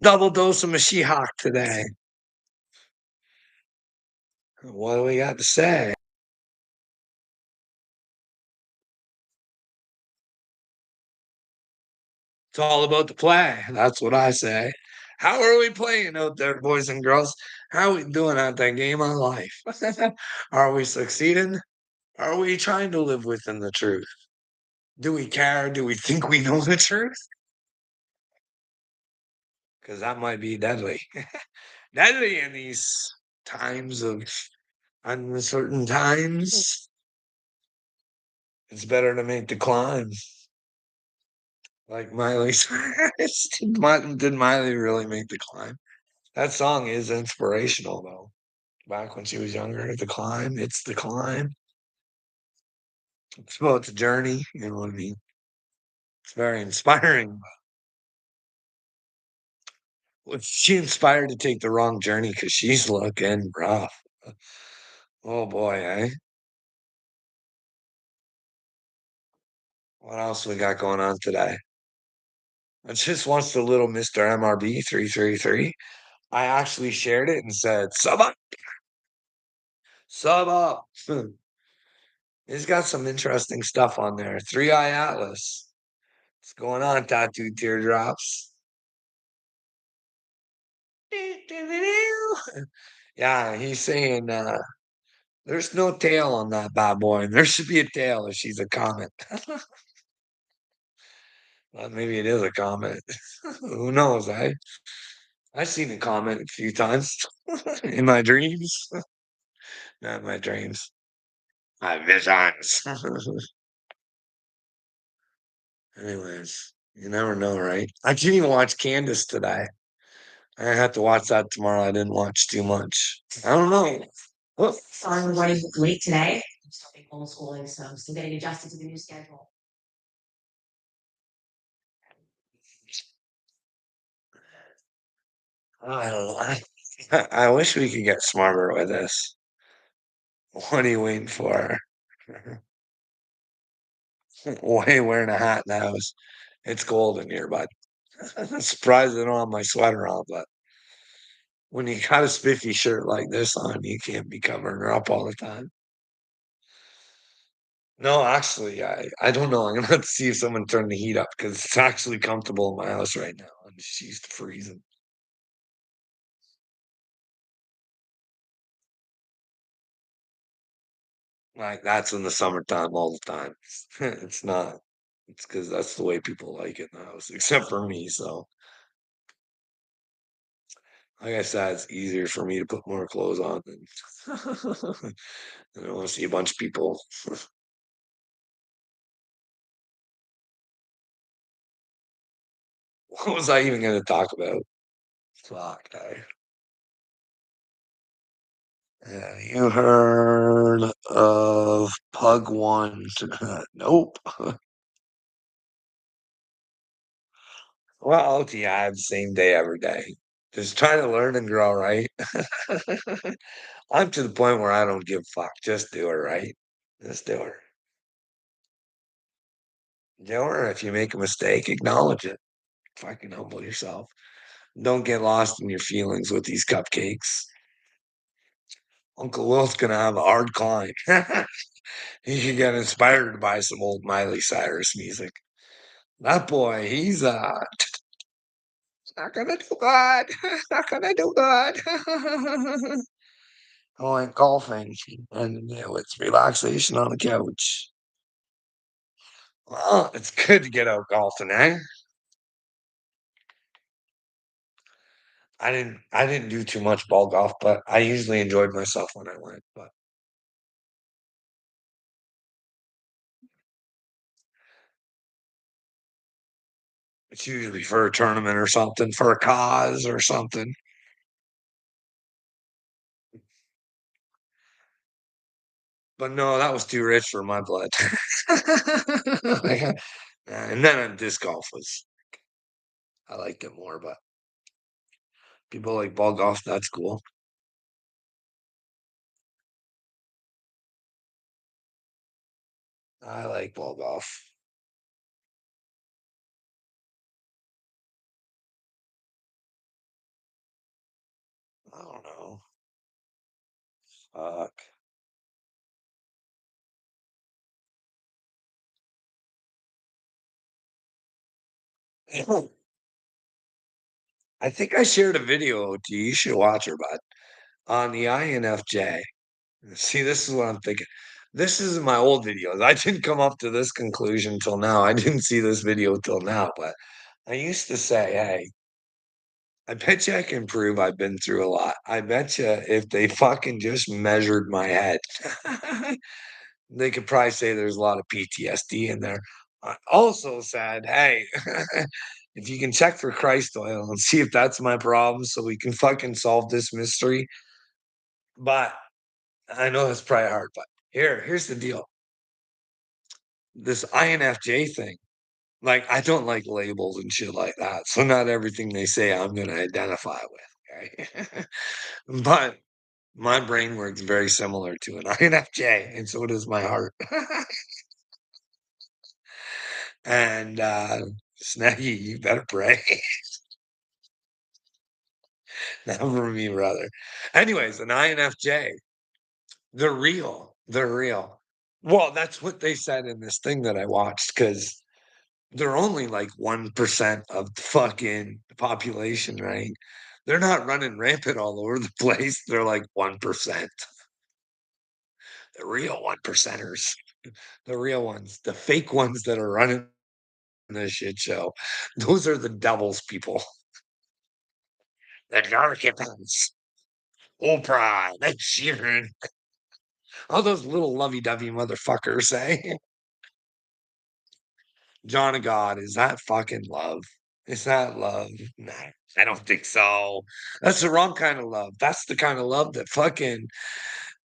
Double dose of Mashiach today. What do we got to say? It's all about the play. That's what I say. How are we playing out there, boys and girls? How are we doing at that game of life? Are we succeeding? Are we trying to live within the truth? Do we care? Do we think we know the truth? Because that might be deadly. Deadly in these times of uncertain times. It's better to make the climb. Like Miley Cyrus. Did Miley really make the climb? That song is inspirational, though. Back when she was younger, the climb, it's the climb. It's about the journey. You know what I mean? It's very inspiring. Was she inspired to take the wrong journey because she's looking rough? Oh boy, eh? What else we got going on today? I just watched the little Mr. MRB 333. I actually shared it and said, sub up, sub up. He's got some interesting stuff on there. Three Eye Atlas. What's going on, Tattoo Teardrops? Yeah, he's saying there's no tail on that bad boy, and there should be a tail if she's a comet. Well, maybe it is a comet. Who knows, eh? I've seen a comet a few times in my dreams. Not my dreams. My visions. Anyways, you never know, right? I didn't even watch Candace today. I have to watch that tomorrow. I didn't watch too much. I don't know. Well, I'm running late today. I'm starting homeschooling, so I'm still getting adjusted to the new schedule. I don't know. I wish we could get smarter with this. What are you waiting for? Why are you wearing a hat in the house? It's cold in here, bud. I'm surprised I don't have my sweater on, but when you got a spiffy shirt like this on, you can't be covering her up all the time. No, actually, I don't know. I'm gonna have to see if someone turned the heat up because it's actually comfortable in my house right now. And she's freezing. Like that's in the summertime all the time. It's not. It's because that's the way people like it in the house, except for me. So, like I said, it's easier for me to put more clothes on than I don't want to see a bunch of people. What was I even going to talk about? Fuck. You heard of Pug One? Nope. Well, yeah, the same day every day. Just trying to learn and grow, right? I'm to the point where I don't give a fuck. Just do it, right? Just do it. Do it. If you make a mistake, acknowledge it. Fucking humble yourself. Don't get lost in your feelings with these cupcakes. Uncle Will's gonna have a hard climb. He should get inspired by some old Miley Cyrus music. That boy, he's not gonna do good. Not gonna do good. Going golfing and it's relaxation on the couch. Well, it's good to get out golfing, eh? I didn't do too much ball golf, but I usually enjoyed myself when I went. But it's usually for a tournament or something, for a cause or something. But no, that was too rich for my blood. Like, and then disc golf was I liked it more, but people like ball golf, that's cool. I like ball golf. Fuck. I think I shared a video with you. You should watch her, bud. On the INFJ. See, this is what I'm thinking. This is my old videos. I didn't come up to this conclusion till now. I didn't see this video till now, but I used to say, hey, I bet you I can prove I've been through a lot. I bet you if they fucking just measured my head, they could probably say there's a lot of PTSD in there. I also said, hey, if you can check for Christ oil and see if that's my problem so we can fucking solve this mystery. But I know that's probably hard, but here's the deal. This INFJ thing, like, I don't like labels and shit like that. So not everything they say I'm gonna identify with. Okay. But my brain works very similar to an INFJ, and so does my heart. And Snaggy, you better pray. Not for me, brother. Anyways, an INFJ, they're real. They're real. Well, that's what they said in this thing that I watched because they're only like 1% of the fucking population, right? They're not running rampant all over the place. They're like 1%. The real one percenters, the real ones, the fake ones that are running this shit show. Those are the devil's people. The dark hippos. Oprah, Ed Sheeran, all those little lovey-dovey motherfuckers, eh? John of God, is that fucking love? Is that love? Nah, I don't think so. That's the wrong kind of love. That's the kind of love that fucking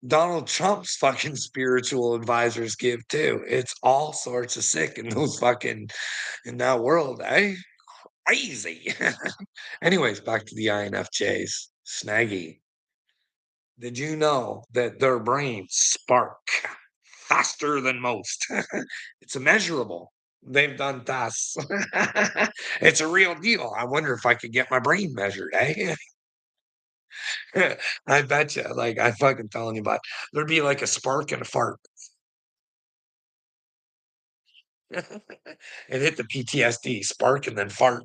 Donald Trump's fucking spiritual advisors give too. It's all sorts of sick in those fucking in that world, eh? Crazy. Anyways, back to the INFJs. Snaggy. Did you know that their brains spark faster than most? It's immeasurable. They've done tests. It's a real deal. I wonder if I could get my brain measured, eh? I bet you. Like, I fucking telling you about there'd be like a spark and a fart. It hit the PTSD, spark and then fart.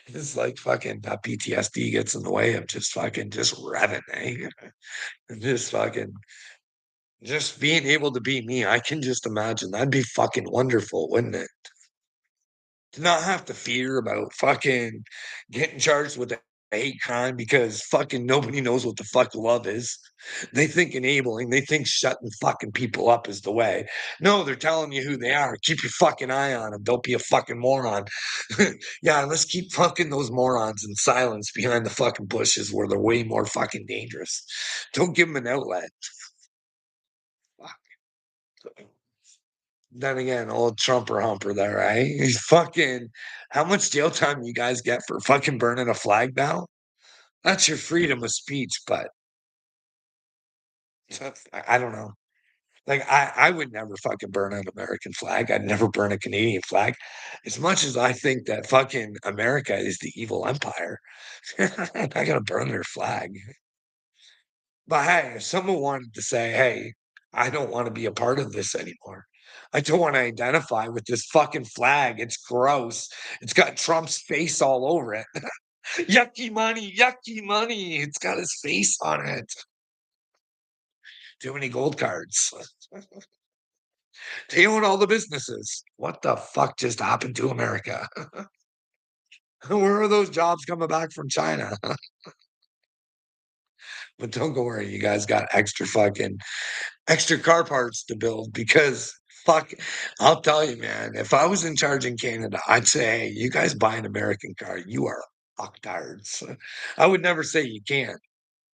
It's like fucking that PTSD gets in the way of just fucking just revving, eh? Just fucking just being able to be me, I can just imagine that'd be fucking wonderful, wouldn't it? To not have to fear about fucking getting charged with a hate crime because fucking nobody knows what the fuck love is. They think enabling, they think shutting fucking people up is the way. No, they're telling you who they are. Keep your fucking eye on them. Don't be a fucking moron. Yeah, let's keep fucking those morons in silence behind the fucking bushes where they're way more fucking dangerous. Don't give them an outlet. Fuck. Then again, old Trumper Humper there, right? He's fucking how much jail time you guys get for fucking burning a flag now? That's your freedom of speech, but I don't know. Like I would never fucking burn an American flag. I'd never burn a Canadian flag. As much as I think that fucking America is the evil empire, I'm not gonna burn their flag. But hey, if someone wanted to say, "Hey, I don't want to be a part of this anymore. I don't want to identify with this fucking flag. It's gross. It's got Trump's face all over it. Yucky money, yucky money. It's got his face on it. Too many gold cards. They own all the businesses. What the fuck just happened to America? Where are those jobs coming back from China? But don't go worry, you guys got extra car parts to build because fuck, I'll tell you, man, if I was in charge in Canada, I'd say, hey, you guys buy an American car, you are fucktards. I would never say you can't.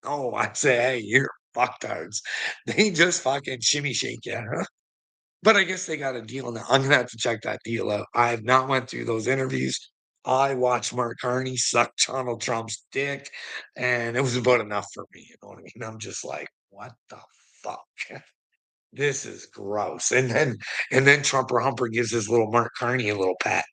Oh, I'd say, hey, you're fucktards. They just fucking shimmy shake you. Huh? But I guess they got a deal now. I'm gonna have to check that deal out. I have not went through those interviews. I watched Mark Carney suck Donald Trump's dick, and it was about enough for me. You know what I mean? I'm just like, what the fuck? This is gross. And then Trumper Humper gives his little Mark Carney a little pat.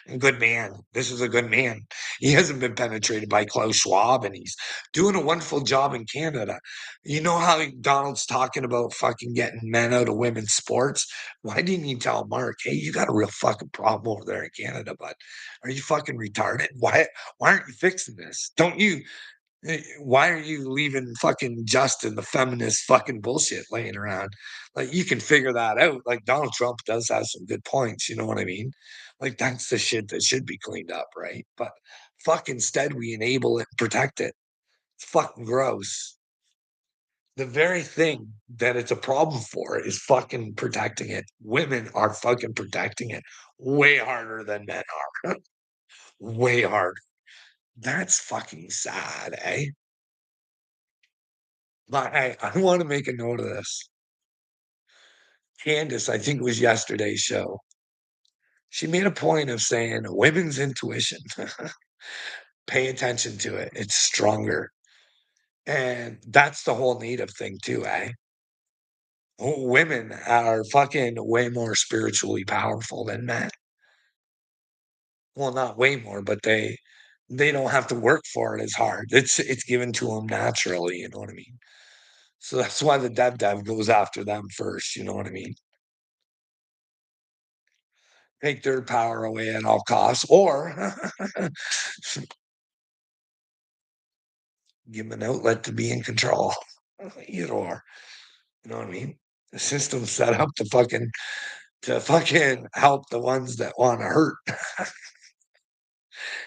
A good man. This is a good man. He hasn't been penetrated by Klaus Schwab, and he's doing a wonderful job in Canada. You know how Donald's talking about fucking getting men out of women's sports? Why didn't you tell Mark, hey, you got a real fucking problem over there in Canada, but are you fucking retarded? Why aren't you fixing this? Don't you why are you leaving fucking Justin the feminist fucking bullshit laying around? Like you can figure that out. Like Donald Trump does have some good points, you know what I mean? Like that's the shit that should be cleaned up, right? But fuck instead we enable it and protect it. It's fucking gross. The very thing that it's a problem for is fucking protecting it. Women are fucking protecting it way harder than men are. Way harder. That's fucking sad, eh? But hey, I want to make a note of this. Candace, I think it was yesterday's show. She made a point of saying women's intuition. Pay attention to it. It's stronger. And that's the whole native thing too, eh? Women are fucking way more spiritually powerful than men. Well, not way more, but they don't have to work for it as hard. It's given to them naturally, you know what I mean? So that's why the dev goes after them first, you know what I mean? Take their power away at all costs, or give them an outlet to be in control. Either or, you know what I mean? The system's set up to fucking help the ones that want to hurt.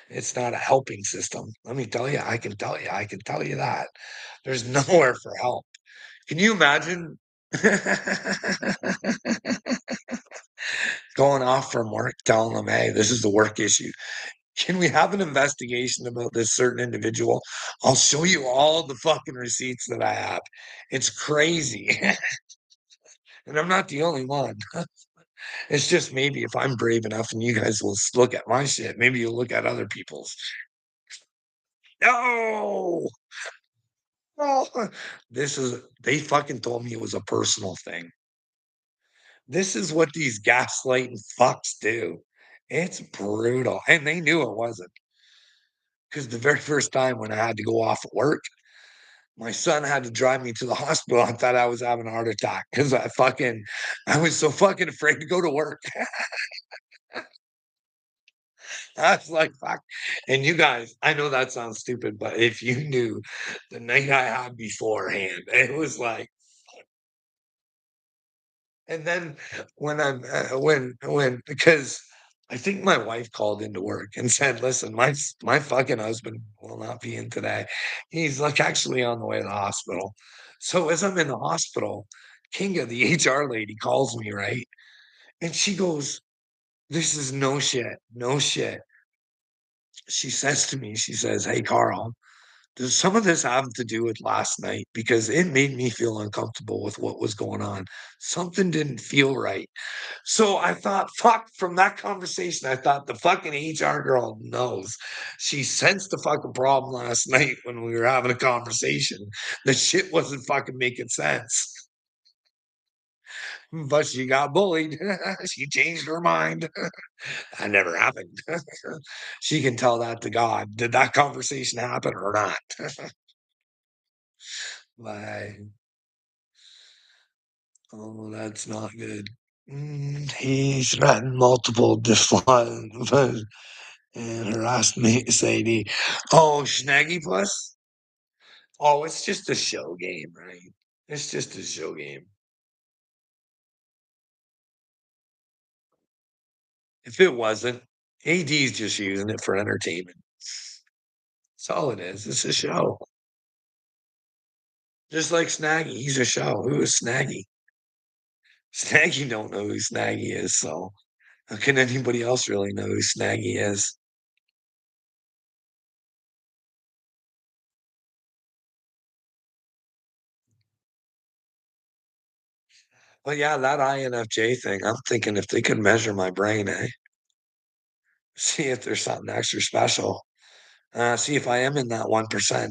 It's not a helping system. Let me tell you, I can tell you that. There's nowhere for help. Can you imagine going off from work telling them, hey, this is the work issue? Can we have an investigation about this certain individual? I'll show you all the fucking receipts that I have. It's crazy. And I'm not the only one. It's just maybe if I'm brave enough and you guys will look at my shit, maybe you'll look at other people's. No, no. They fucking told me it was a personal thing. This is what these gaslighting fucks do. It's brutal. And they knew it wasn't. Because the very first time when I had to go off at work, my son had to drive me to the hospital. I thought I was having a heart attack because I was so fucking afraid to go to work. I was like, fuck. And you guys, I know that sounds stupid, but if you knew the night I had beforehand, it was like, and then because I think my wife called into work and said, "Listen, my fucking husband will not be in today. He's like actually on the way to the hospital." So as I'm in the hospital, Kinga, the HR lady, calls me, right? And she goes, "This is no shit, no shit." She says to me, she says, "Hey, Carl, does some of this have to do with last night? Because it made me feel uncomfortable with what was going on. Something didn't feel right." So I thought, fuck, from that conversation, I thought the fucking HR girl knows. She sensed the fucking problem last night when we were having a conversation. The shit wasn't fucking making sense. But she got bullied. She changed her mind. That never happened. She can tell that to God. Did that conversation happen or not? Like, oh, that's not good. He's threatened multiple discipline and harassed me, Sadie. Oh, Snaggy Plus? Oh, it's just a show game, right? It's just a show game. If it wasn't, AD's just using it for entertainment. That's all it is. It's a show. Just like Snaggy, he's a show. Who is Snaggy? Snaggy don't know who Snaggy is, so how can anybody else really know who Snaggy is? But yeah, that INFJ thing, I'm thinking if they could measure my brain, eh? See if there's something extra special. See if I am in that 1%.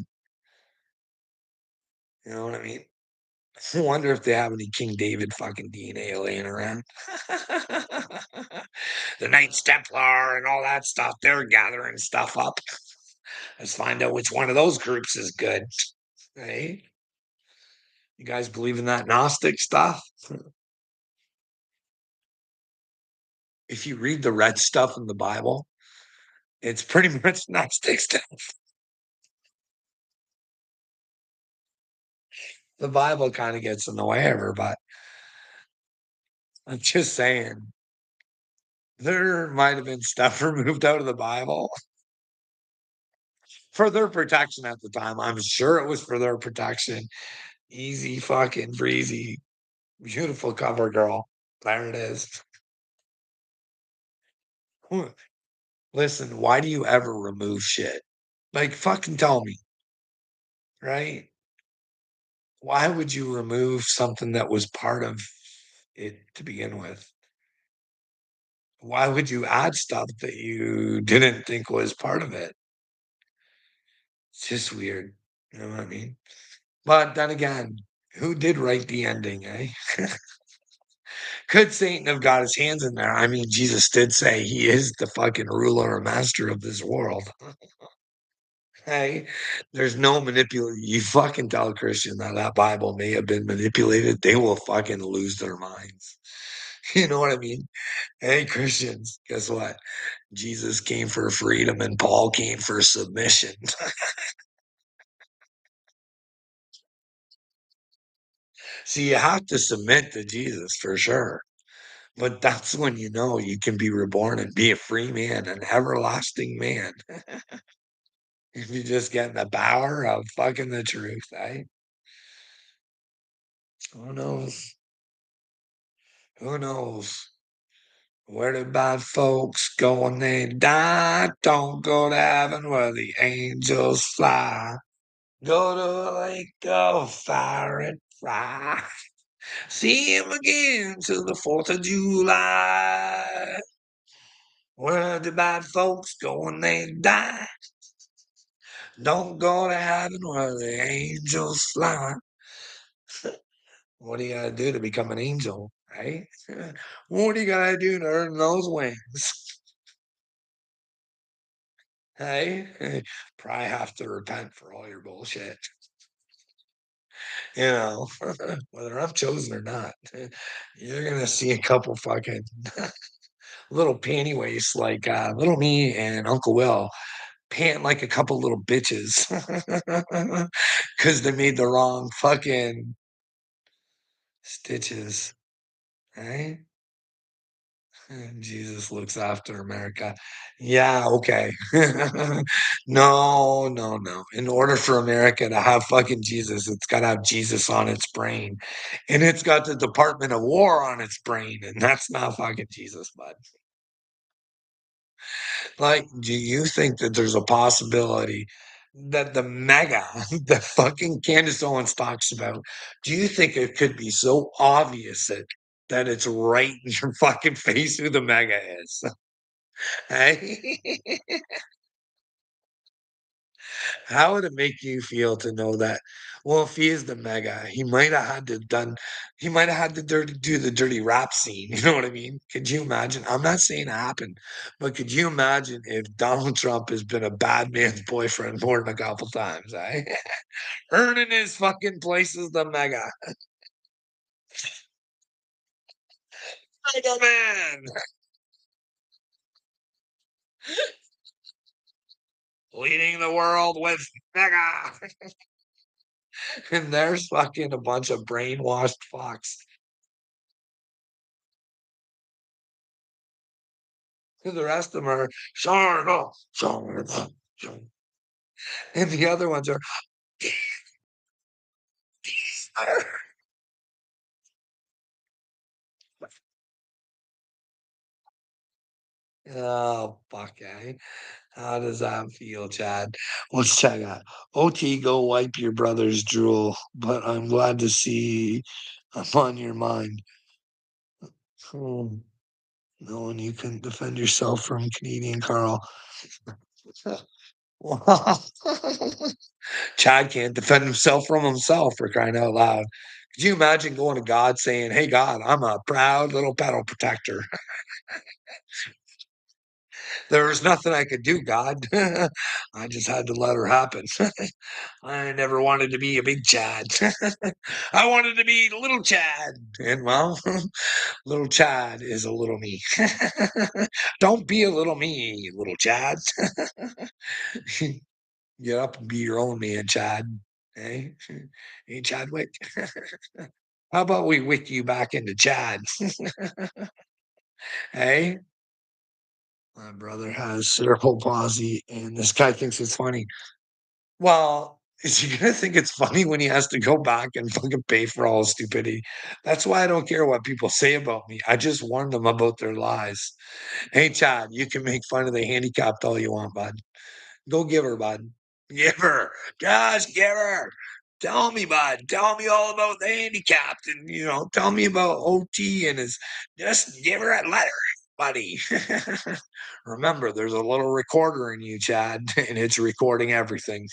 You know what I mean? I wonder if they have any King David fucking DNA laying around. The Knights Templar and all that stuff, they're gathering stuff up. Let's find out which one of those groups is good. Hey, you guys believe in that Gnostic stuff? If you read the red stuff in the Bible, it's pretty much Gnostic stuff. The Bible kind of gets in the way of her, but I'm just saying there might have been stuff removed out of the Bible for their protection at the time. I'm sure it was for their protection. Easy fucking breezy, beautiful cover girl. There it is. Listen, why do you ever remove shit? Like, fucking tell me, right? Why would you remove something that was part of it to begin with? Why would you add stuff that you didn't think was part of it? It's just weird. You know what I mean? But then again, who did write the ending, eh? Could Satan have got his hands in there? I mean, Jesus did say he is the fucking ruler and master of this world. Hey, there's no manipulate. You fucking tell a Christian that that Bible may have been manipulated, they will fucking lose their minds. You know what I mean? Hey, Christians, guess what? Jesus came for freedom and Paul came for submission. So you have to submit to Jesus for sure. But that's when you know you can be reborn and be a free man, an everlasting man. If you just get in the power of fucking the truth, eh? Who knows? Who knows? Where did bad folks go when they die? Don't go to heaven where the angels fly. Go to a lake of fire and fry. See him again till the 4th of July. Where did bad folks go when they die? Don't go to heaven where the angels fly. What do you gotta do to become an angel, right? What do you gotta do to earn those wings? Hey, probably have to repent for all your bullshit, you know, whether I'm chosen or not. You're gonna see a couple fucking little panty waists like little me and Uncle Will pant like a couple little bitches because they made the wrong fucking stitches, right? And Jesus looks after America. Yeah, okay. No, no, no. In order for America to have fucking Jesus, it's got to have Jesus on its brain. And it's got the Department of War on its brain. And that's not fucking Jesus, bud. Like, do you think that there's a possibility that the mega that fucking Candace Owens talks about, do you think it could be so obvious that it's right in your fucking face who the mega is? Hey? How would it make you feel to know that? Well, if he is the mega, he might have had to do the dirty rap scene. You know what I mean? Could you imagine? I'm not saying it happened, but could you imagine if Donald Trump has been a bad man's boyfriend more than a couple times, eh? Earning his fucking place as the mega. Mega man! Leading the world with mega. And there's fucking a bunch of brainwashed fucks. And the rest of them are Sharna, Sharna, Sharna. And the other ones are oh fuck, eh? How does that feel, Chad? Let's check out. OT, go wipe your brother's drool, but I'm glad to see I'm on your mind. Hmm. Knowing you couldn't defend yourself from Canadian Carl. Wow. Chad can't defend himself from himself for crying out loud. Could you imagine going to God saying, "Hey, God, I'm a proud little pedal protector. There was nothing I could do, God. I just had to let her happen. I never wanted to be a big Chad. I wanted to be little Chad." And well, little Chad is a little me. Don't be a little me, little Chad. Get up and be your own man, Chad. Hey, hey, Chadwick. How about we wick you back into Chad? Hey, my brother has cerebral palsy, and this guy thinks it's funny. Well, is he gonna think it's funny when he has to go back and fucking pay for all his stupidity? That's why I don't care what people say about me. I just warn them about their lies. Hey, Chad, you can make fun of the handicapped all you want, bud. Go give her, bud. Give her. Just give her. Tell me, bud. Tell me all about the handicapped and, tell me about OT and his. Just give her a letter, buddy. Remember, there's a little recorder in you, Chad, and it's recording everything.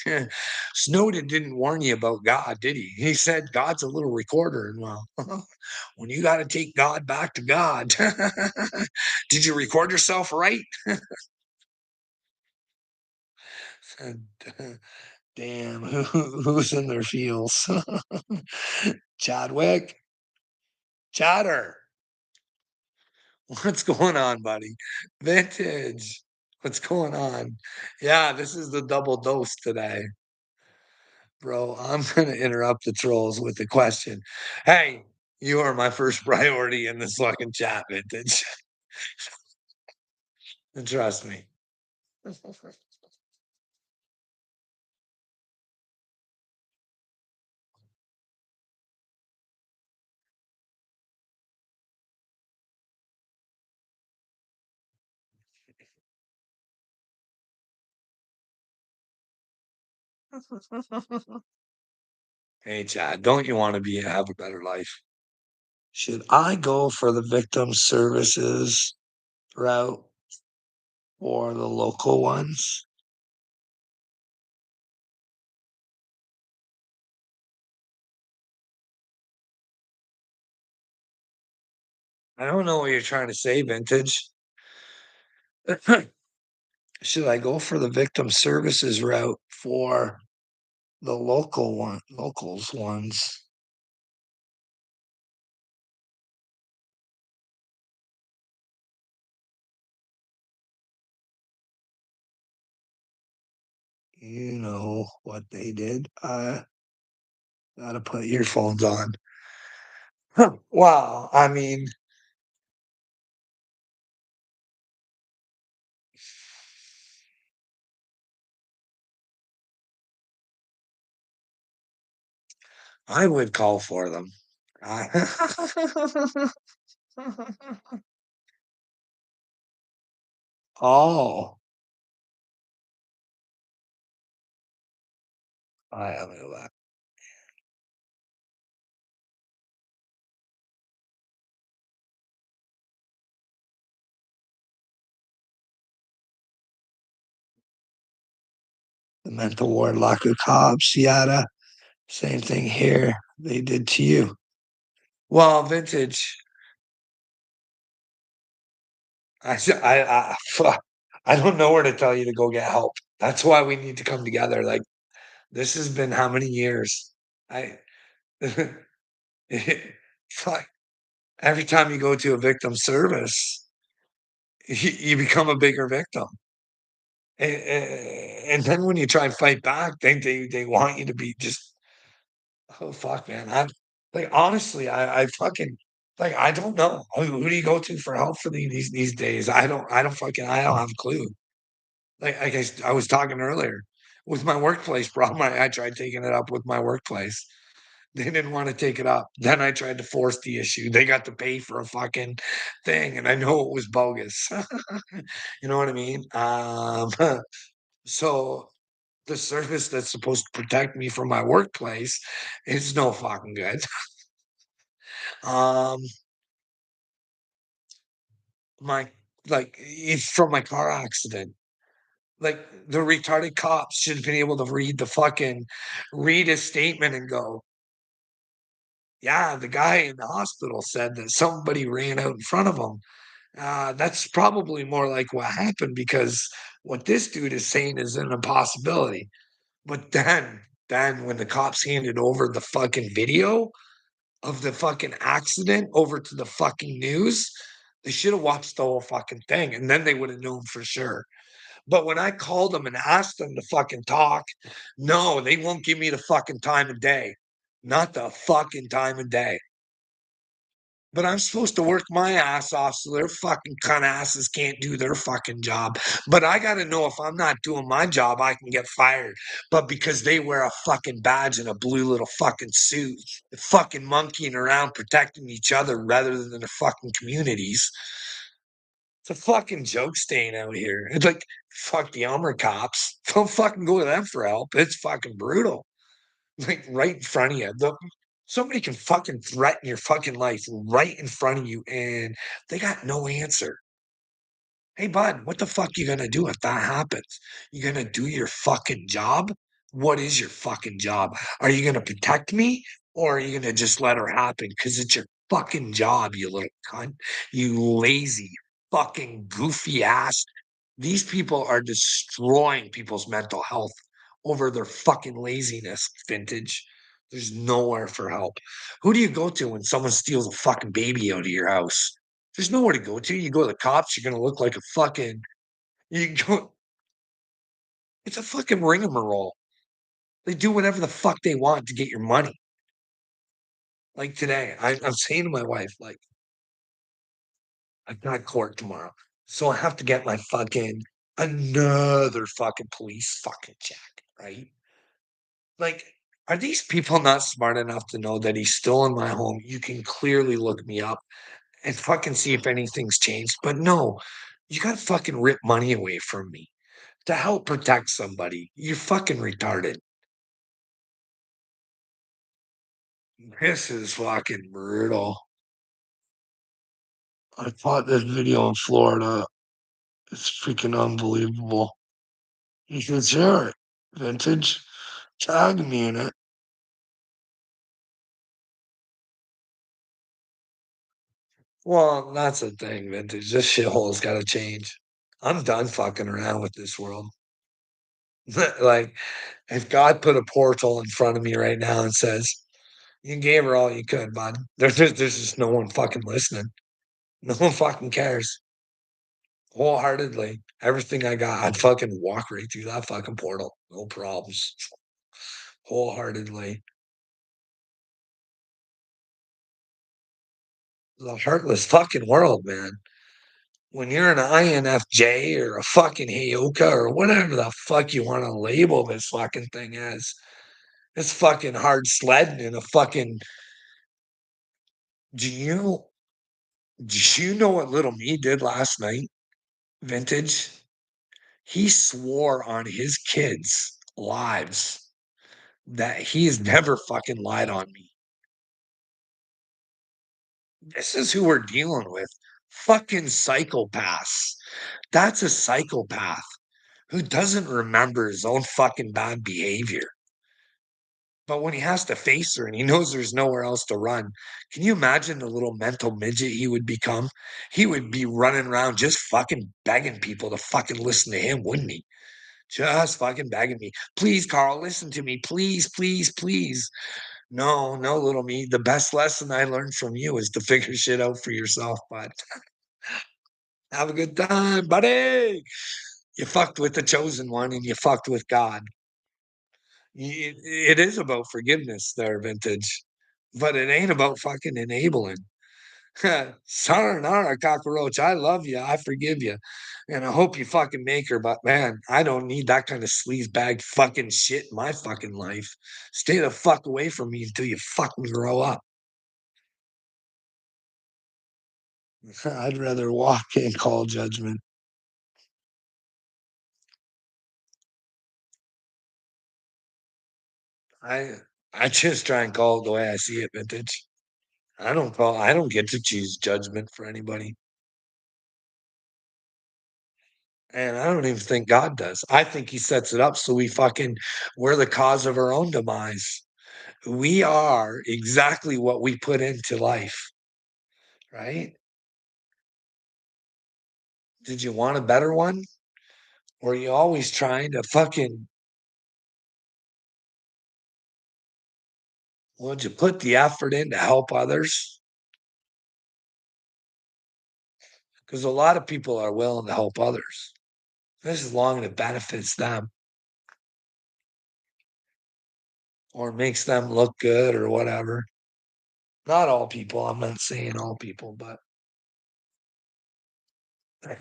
Snowden didn't warn you about God, did he? He said God's a little recorder. And well, when you got to take God back to God, did you record yourself right? And, damn, who's in their feels? Chadwick, Chatter, what's going on, buddy? Vintage, what's going on? Yeah, this is the double dose today, bro. I'm gonna interrupt the trolls with the question. Hey, you are my first priority in this fucking chat, Vintage. And trust me. Hey, Chad, don't you want to be have a better life? Should I go for the victim services route or the local ones? I don't know what you're trying to say, Vintage. Should I go for the victim services route for the locals ones? You know what they did. I gotta put earphones on. Huh. Wow. I mean, I would call for them. I oh, I have it. The mental ward, locker cops, yada. Same thing here. They did to you. Well, Vintage, fuck, I don't know where to tell you to go get help. That's why we need to come together. Like this has been how many years? I fuck. Every time you go to a victim service, you become a bigger victim. And then when you try and fight back, they want you to be just oh fuck, man. I'm like honestly, I fucking like I don't know. Who do you go to for help for these days? I don't have a clue. Like I was talking earlier with my workplace problem. I tried taking it up with my workplace. They didn't want to take it up. Then I tried to force the issue. They got to pay for a fucking thing, and I know it was bogus. You know what I mean? So the service that's supposed to protect me from my workplace is no fucking good. Um, my like it's from my car accident. Like the retarded cops should have been able to read a statement and go, Yeah, the guy in the hospital said that somebody ran out in front of him. That's probably more like what happened because what this dude is saying is an impossibility. But then when the cops handed over the fucking video of the fucking accident over to the fucking news, they should have watched the whole fucking thing and then they would have known for sure. But when I called them and asked them to fucking talk, no, they won't give me the fucking time of day. Not the fucking time of day. But I'm supposed to work my ass off so their fucking cunt asses can't do their fucking job. But I gotta know if I'm not doing my job, I can get fired. But because they wear a fucking badge and a blue little fucking suit, fucking monkeying around protecting each other rather than their fucking communities. It's a fucking joke staying out here. It's like, fuck the armor cops. Don't fucking go to them for help. It's fucking brutal. Like right in front of you. Somebody can fucking threaten your fucking life right in front of you and they got no answer. Hey, bud, what the fuck you gonna do if that happens? You gonna do your fucking job? What is your fucking job? Are you gonna protect me or are you gonna just let her happen? Because it's your fucking job, you little cunt. You lazy, fucking goofy ass. These people are destroying people's mental health over their fucking laziness, vintage. There's nowhere for help. Who do you go to when someone steals a fucking baby out of your house? There's nowhere to go to. You go to the cops, you're gonna look like a fucking you go it's a fucking rigmarole. They do whatever the fuck they want to get your money. Like today, I'm saying to my wife, like, I've got court tomorrow. So I have to get my fucking another fucking police fucking check, right? Like, are these people not smart enough to know that he's still in my home? You can clearly look me up and fucking see if anything's changed. But no, you gotta fucking rip money away from me to help protect somebody. You're fucking retarded. This is fucking brutal. I caught this video in Florida. It's freaking unbelievable. You should share it. Vintage. Tag me in it. Well, that's the thing, Vintage. This shithole's gotta change. I'm done fucking around with this world. Like, if God put a portal in front of me right now and says, "You gave her all you could, bud," there's just no one fucking listening. No one fucking cares. Wholeheartedly, everything I got, I'd fucking walk right through that fucking portal. No problems. Wholeheartedly. The heartless fucking world, man. When you're an INFJ or a fucking Heyoka or whatever the fuck you wanna label this fucking thing as, it's fucking hard sledding in a fucking do you do you know what little me did last night, Vintage? He swore on his kids' lives that he's never fucking lied on me. This is who we're dealing with. Fucking psychopaths. That's a psychopath who doesn't remember his own fucking bad behavior. But when he has to face her and he knows there's nowhere else to run, can you imagine the little mental midget he would become? He would be running around just fucking begging people to fucking listen to him, wouldn't he? Just fucking begging me. Please, Carl, listen to me. Please, please, please. No, no, little me. The best lesson I learned from you is to figure shit out for yourself, bud. Have a good time, buddy. You fucked with the chosen one and you fucked with God. It is about forgiveness there, vintage, but it ain't about fucking enabling. Sayonara, cockroach. I love you. I forgive you. And I hope you fucking make her. But man, I don't need that kind of sleaze bag fucking shit in my fucking life. Stay the fuck away from me until you fucking grow up. I'd rather walk and call judgment. I I just try and call it the way I see it, vintage. I don't get to choose judgment for anybody. And I don't even think God does. I think he sets it up so we're the cause of our own demise. We are exactly what we put into life, right? Did you want a better one? Or are you always trying to fucking would you put the effort in to help others? Because a lot of people are willing to help others. This as long as it benefits them or makes them look good or whatever. Not all people. I'm not saying all people, but I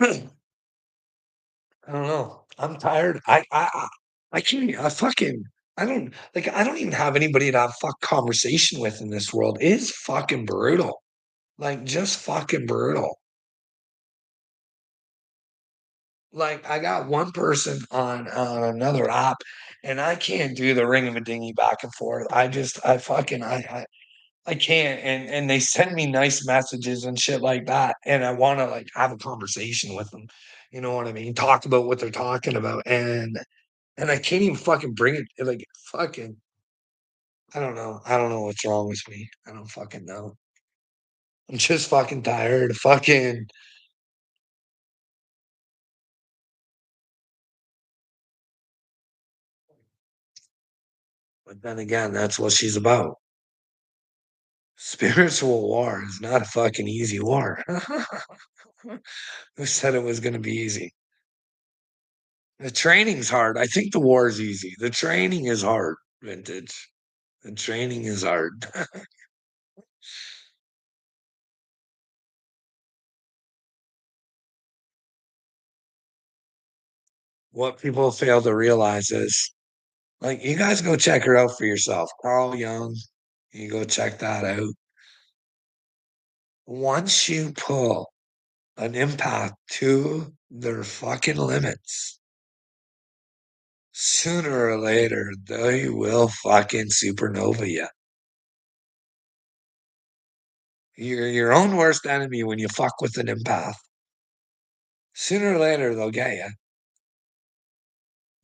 don't know. I'm tired. I can't. I fucking. I don't like. I don't even have anybody to have fuck conversation with in this world. It's fucking brutal. Like just fucking brutal. Like I got one person on another app, and I can't do the ring of a dingy back and forth. I fucking I can't. And they send me nice messages and shit like that, and I want to like have a conversation with them. You know what I mean? Talk about what they're talking about, and I can't even fucking bring it. Like fucking, I don't know. I don't know what's wrong with me. I don't fucking know. I'm just fucking tired. Of fucking. But then again, that's what she's about. Spiritual war is not a fucking easy war. Who said it was going to be easy? The training's hard. I think the war is easy. The training is hard, vintage. The training is hard. What people fail to realize is like, you guys go check her out for yourself. Carl Young, you go check that out. Once you pull an empath to their fucking limits, sooner or later, they will fucking supernova you. You're your own worst enemy when you fuck with an empath. Sooner or later, they'll get you.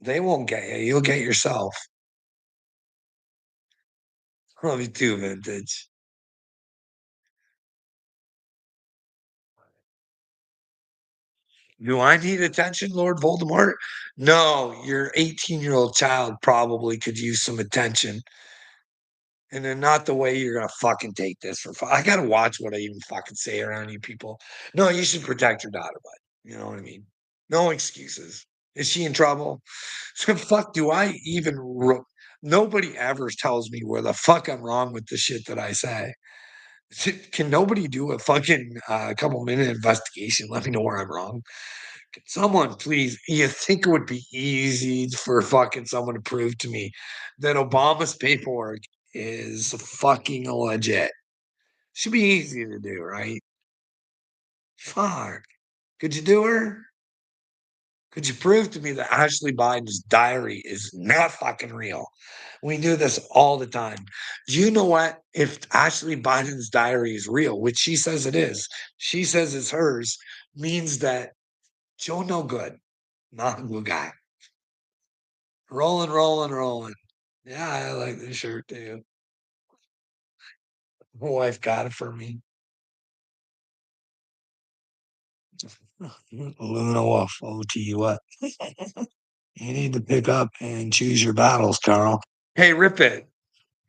They won't get you. You'll get yourself. Love you too, vintage. Do I need attention, Lord Voldemort? No, your 18-year-old child probably could use some attention. And then not the way you're gonna fucking take this for I gotta watch what I even fucking say around you people. No, you should protect your daughter, bud. You know what I mean? No excuses. Is she in trouble? So fuck do I even nobody ever tells me where the fuck I'm wrong with the shit that I say. Can nobody do a fucking couple minute investigation? Let me know where I'm wrong. Can someone please? You think it would be easy for fucking someone to prove to me that Obama's paperwork is fucking legit? Should be easy to do, right? Fuck. Could you do her? Could you prove to me that Ashley Biden's diary is not fucking real? We do this all the time. You know what? If Ashley Biden's diary is real, which she says it is, she says it's hers, means that Joe no good, not a good guy. Rolling, rolling, rolling. Yeah, I like this shirt too. My wife got it for me. Luna Wolf, OT what? You need to pick up and choose your battles, Carl. Hey, Rip It.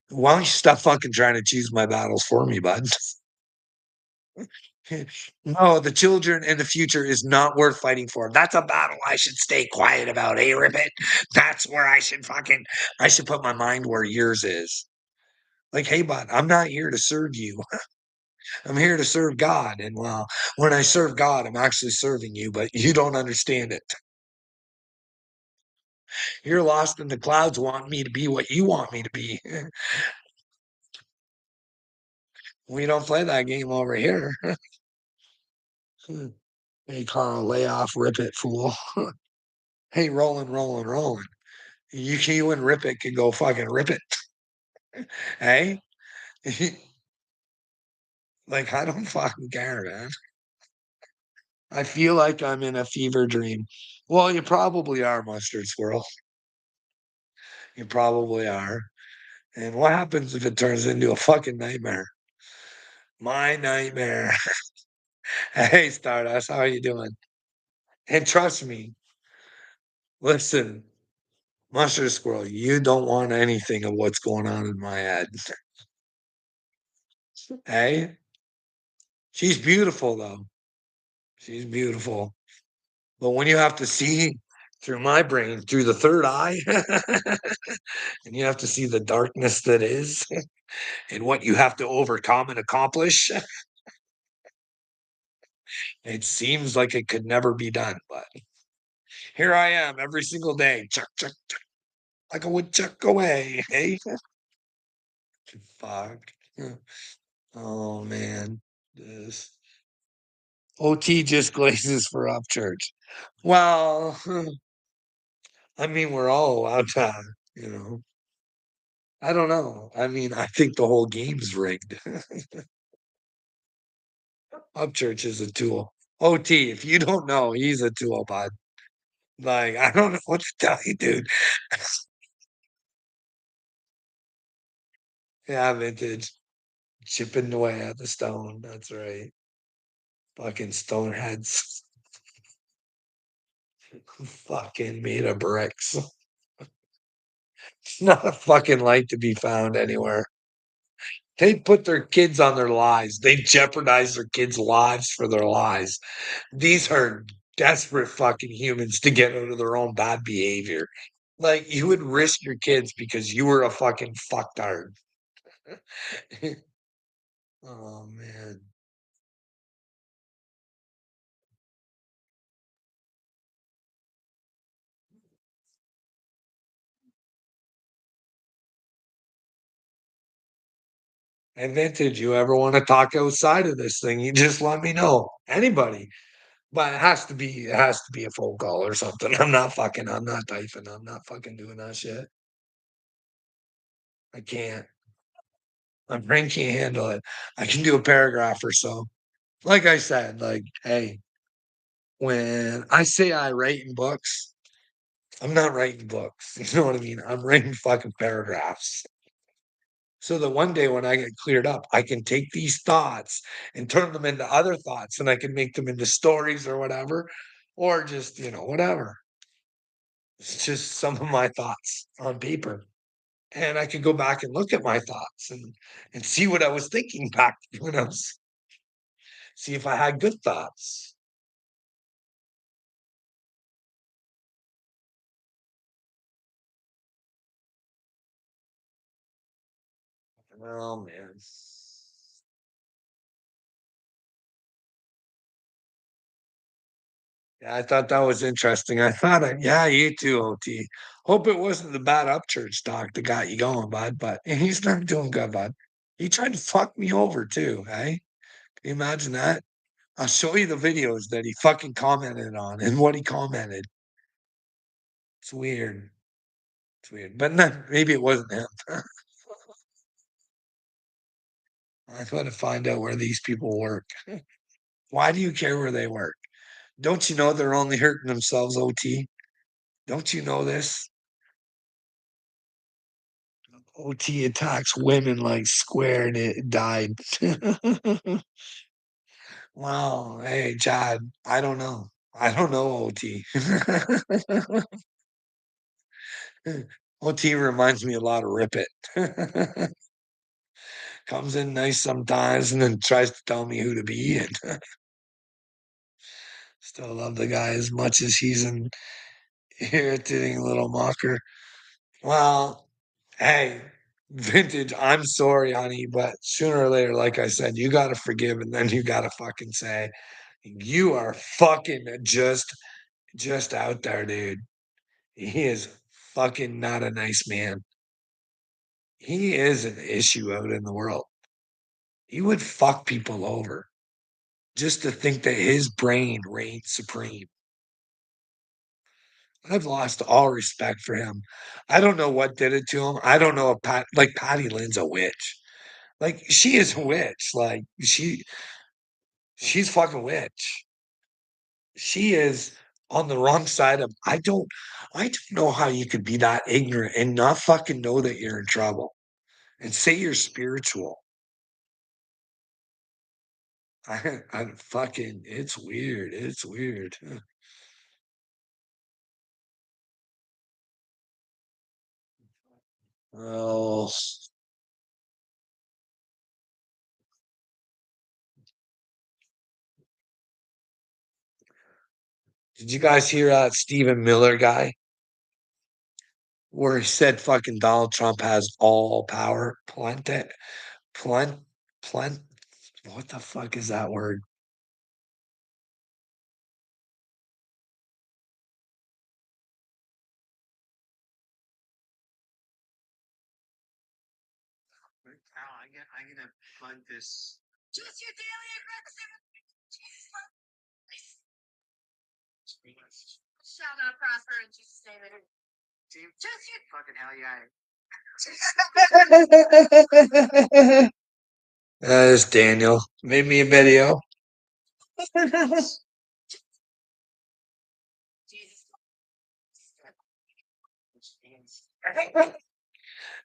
Why don't you stop fucking trying to choose my battles for me, bud? No, the children and the future is not worth fighting for. That's a battle I should stay quiet about, eh, Rip It? That's where I should put my mind where yours is. Like, hey, bud, I'm not here to serve you. I'm here to serve God. And well, when I serve God, I'm actually serving you, but you don't understand it. You're lost in the clouds wanting me to be what you want me to be. We don't play that game over here. Hey, Carl, lay off, rip it, fool. Hey, rolling, rolling, rolling. You and Rip It can go fucking rip it. Hey? Like, I don't fucking care, man. I feel like I'm in a fever dream. Well, you probably are, Mustard Squirrel. You probably are. And what happens if it turns into a fucking nightmare? My nightmare. Hey, Stardust, how are you doing? And trust me, listen, Mustard Squirrel, you don't want anything of what's going on in my head. Hey, she's beautiful though. She's beautiful. But when you have to see through my brain, through the third eye, and you have to see the darkness that is and what you have to overcome and accomplish, it seems like it could never be done. But here I am every single day, chuck, chuck, chuck, like a woodchuck away. Hey, fuck. Oh man, this OT just glazes for Upchurch. Well, I mean, we're all allowed to, you know. I don't know. I mean, I think the whole game's rigged. Upchurch is a tool. OT, if you don't know, he's a tool, bud. Like, I don't know what to tell you, dude. Yeah, vintage. Chipping away at the stone. That's right. Fucking stone heads. Fucking made of bricks. It's not a fucking light to be found anywhere. They put their kids on their lives. They jeopardize their kids' lives for their lives. These are desperate fucking humans to get out of their own bad behavior. Like you would risk your kids because you were a fucking fucktard. Oh man. And vintage, you ever want to talk outside of this thing, you just let me know. Anybody. But it has to be a phone call or something. I'm not typing. I'm not fucking doing that shit. I can't. My brain can't handle it. I can do a paragraph or so. Like I said, like, hey, when I say I write in books, I'm not writing books. You know what I mean? I'm writing fucking paragraphs. So that one day when I get cleared up, I can take these thoughts and turn them into other thoughts and I can make them into stories or whatever, or just, whatever. It's just some of my thoughts on paper. And I could go back and look at my thoughts and see what I was thinking back when I was see if I had good thoughts. Oh man. Yeah, I thought that was interesting. Yeah, you too, OT. Hope it wasn't the bad Upchurch talk that got you going, bud. But he's not doing good, bud. He tried to fuck me over too, hey? Can you imagine that? I'll show you the videos that he fucking commented on and what he commented. It's weird. It's weird. But maybe it wasn't him. I want to find out where these people work. Why do you care where they work? Don't you know they're only hurting themselves, OT? Don't you know this? OT attacks women like Square and it died. Wow. Hey, Chad, I don't know. I don't know OT. OT reminds me a lot of Rip It. Comes in nice sometimes and then tries to tell me who to be. And still love the guy as much as he's an irritating little mocker. Well, hey, vintage, I'm sorry, honey, but sooner or later, like I said, you gotta forgive and then you gotta fucking say, you are fucking just out there, dude. He is fucking not a nice man. He is an issue out in the world. He would fuck people over just to think that his brain reigns supreme. I've lost all respect for him. I don't know what did it to him. I don't know if Patty Lynn's a witch. Like she is a witch. Like she's fucking witch. She is on the wrong side of I don't know how you could be that ignorant and not fucking know that you're in trouble. and say you're spiritual. I fucking, it's weird. It's weird. Well, did you guys hear that Stephen Miller guy where he said fucking Donald Trump has all power? Plant, plant. What the fuck is that word? I'm gonna plug this. Just your daily shout out, Prosper, and Jesus name it. Just your fucking hell yeah. It's Daniel. Made me a video.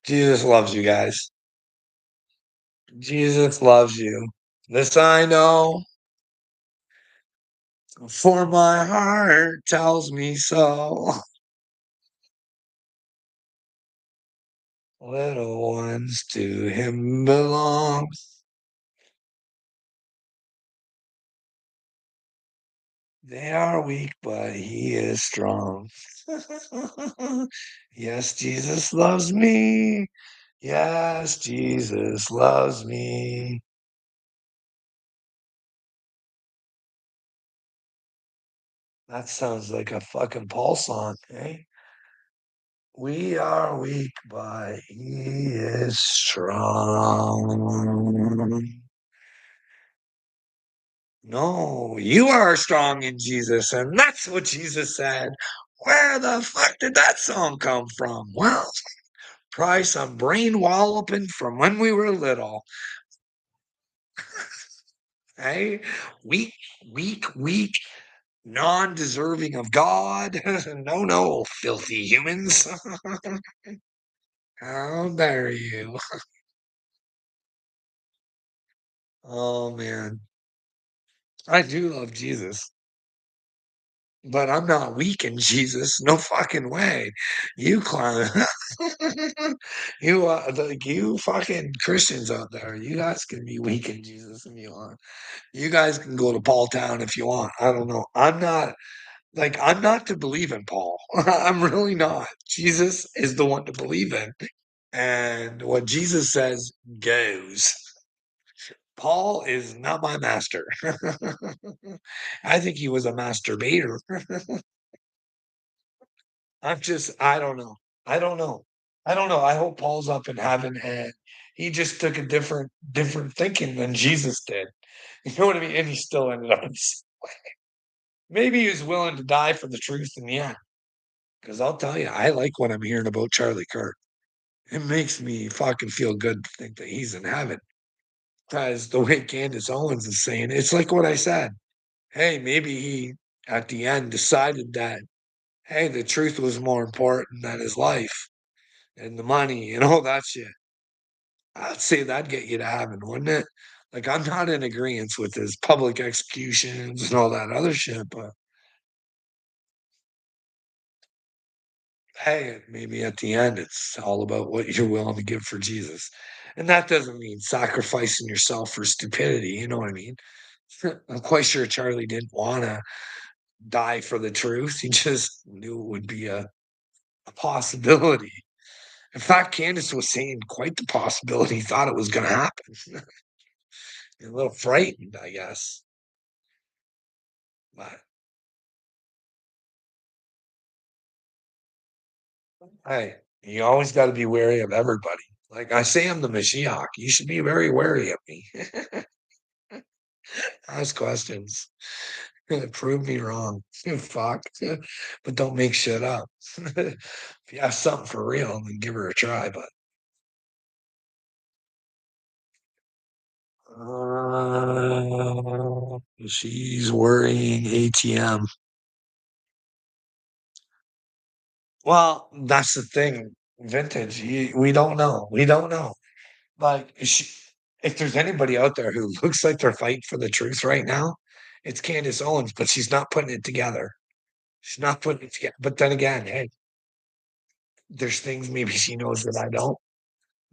Jesus loves you guys. Jesus loves you. This I know, for my heart tells me so. Little ones to him belong. They are weak, but he is strong. Yes, Jesus loves me. Yes, Jesus loves me. That sounds like a fucking Paul song, eh? We are weak, but he is strong. No, you are strong in Jesus, and that's what Jesus said. Where the fuck did that song come from? Well, probably some brain walloping from when we were little. Hey, weak, weak, non-deserving of God. No, no, filthy humans. How dare you? Oh man, I do love Jesus. But I'm not weak in Jesus. No fucking way. You clown. Like you fucking Christians out there. You guys can be weak in Jesus if you want. You guys can go to Paul Town if you want. I don't know. I'm not to believe in Paul. I'm really not. Jesus is the one to believe in. And what Jesus says goes. Paul is not my master. I think he was a masturbator. I don't know. I don't know. I don't know. I hope Paul's up in heaven and he just took a different thinking than Jesus did. You know what I mean? And he still ended up maybe he was willing to die for the truth in the end. Because I'll tell you, I like what I'm hearing about Charlie Kirk. It makes me fucking feel good to think that he's in heaven. Because the way Candace Owens is saying, it's like what I said. Hey, maybe he at the end decided that, hey, the truth was more important than his life and the money and all that shit. I'd say that'd get you to heaven, wouldn't it? Like I'm not in agreement with his public executions and all that other shit, but hey, maybe at the end it's all about what you're willing to give for Jesus. And that doesn't mean sacrificing yourself for stupidity, you know what I mean? I'm quite sure Charlie didn't want to die for the truth. He just knew it would be a possibility. In fact, Candace was saying quite the possibility, thought it was going to happen. A little frightened, I guess. But hey, you always got to be wary of everybody. Like I say, I'm the Mashiach. You should be very wary of me. Ask questions. Prove me wrong. Fuck. But don't make shit up. If you have something for real, then give her a try. But she's worrying ATM. Well, that's the thing. Vintage. We don't know. We don't know. Like, if there's anybody out there who looks like they're fighting for the truth right now, it's Candace Owens, but she's not putting it together. She's not putting it together. But then again, hey, there's things maybe she knows that I don't.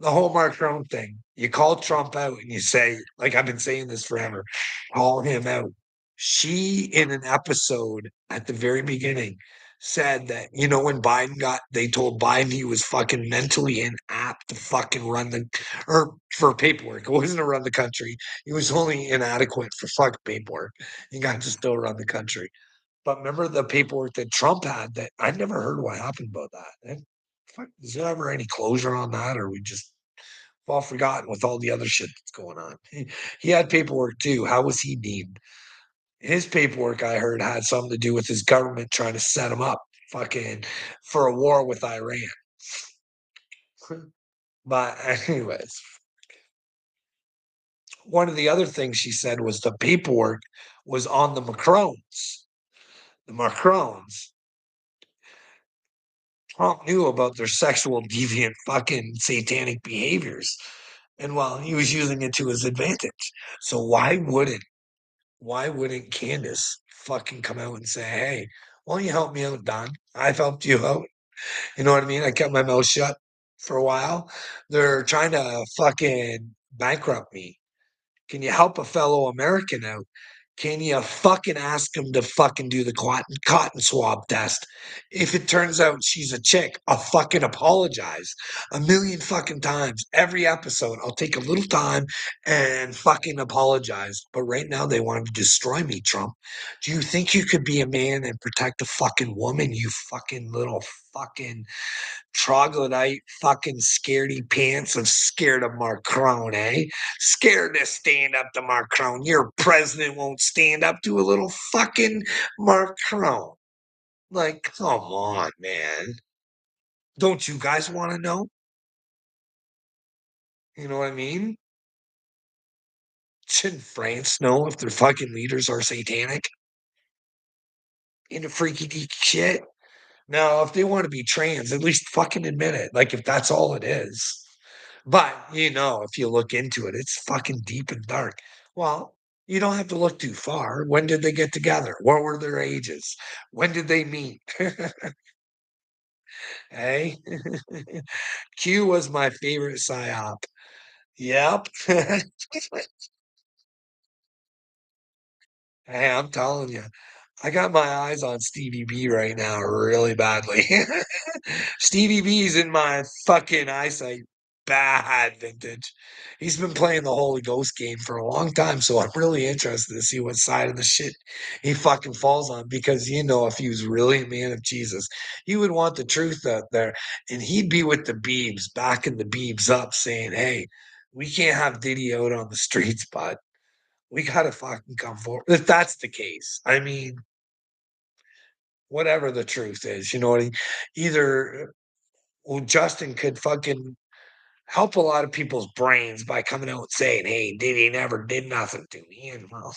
The whole Mark Trump thing. You call Trump out and you say, like I've been saying this forever, call him out. She, in an episode at the very beginning, said that, when they told Biden he was fucking mentally inapt to fucking or for paperwork. It wasn't to run the country. He was only inadequate for fuck paperwork. He got to still run the country. But remember the paperwork that Trump had that I never heard what happened about that. And is there ever any closure on that, or we just all forgotten with all the other shit that's going on? He had paperwork too. How was he deemed? His paperwork, I heard, had something to do with his government trying to set him up fucking for a war with Iran. But anyways, one of the other things she said was the paperwork was on the Macrons. The Macrons Trump knew about their sexual deviant fucking satanic behaviors. And while he was using it to his advantage. So why wouldn't Candace fucking come out and say, hey, why don't you help me out, Don? I've helped you out. You know what I mean? I kept my mouth shut for a while. They're trying to fucking bankrupt me. Can you help a fellow American out? Can you fucking ask him to fucking do the cotton swab test? If it turns out she's a chick, I'll fucking apologize a million fucking times. Every episode, I'll take a little time and fucking apologize. But right now, they want to destroy me, Trump. Do you think you could be a man and protect a fucking woman, you fucking little fucking troglodyte, fucking scaredy pants of scared of Macron, eh? Scared to stand up to Macron. Your president won't stand up to a little fucking Macron. Like, come on, man. Don't you guys want to know? You know what I mean? Shouldn't France know if their fucking leaders are satanic? Into freaky deaky shit? Now, if they want to be trans, at least fucking admit it. Like, if that's all it is. But, if you look into it, it's fucking deep and dark. Well, you don't have to look too far. When did they get together? What were their ages? When did they meet? Hey, Q was my favorite psyop. Yep. Hey, I'm telling you, I got my eyes on Stevie B right now really badly. Stevie B's in my fucking eyesight bad vintage. He's been playing the Holy Ghost game for a long time, so I'm really interested to see what side of the shit he fucking falls on because if he was really a man of Jesus, he would want the truth out there and he'd be with the Beebs, backing the Beebs up, saying, hey, we can't have Diddy out on the streets, bud. We gotta fucking come forward. If that's the case, I mean, whatever the truth is, what I mean? Either Justin could fucking help a lot of people's brains by coming out and saying, "Hey, Diddy never did nothing to me," and well,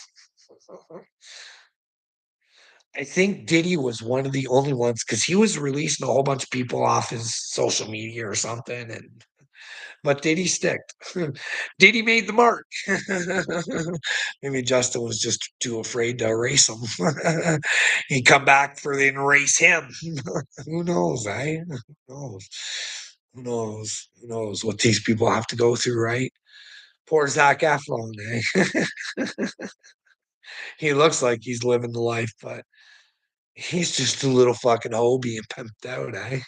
I think Diddy was one of the only ones because he was releasing a whole bunch of people off his social media or something, but Diddy sticked. Diddy made the mark. Maybe Justin was just too afraid to erase him. He'd come back for the erase him. Who knows, eh? Who knows? Who knows? Who knows what these people have to go through, right? Poor Zac Efron, eh? He looks like he's living the life, but he's just a little fucking hoe being pimped out, eh?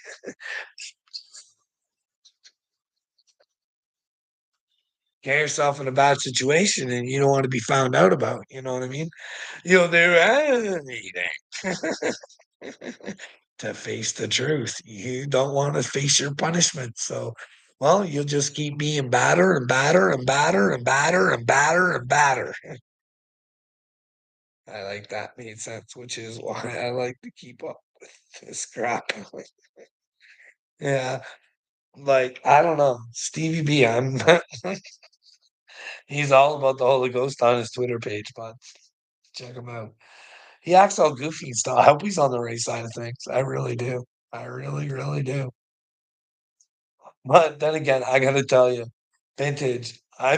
Get yourself in a bad situation and you don't want to be found out about. You know what I mean? You'll do anything to face the truth. You don't want to face your punishment. So, well, you'll just keep being batter and batter and batter and batter and batter and batter. I like that made sense, which is why I like to keep up with this crap. Yeah, like I don't know, Stevie B. He's all about the Holy Ghost on his Twitter page, but check him out. He acts all goofy and stuff. I hope he's on the right side of things. I really do. I really, really do. But then again, I gotta tell you. Vintage. I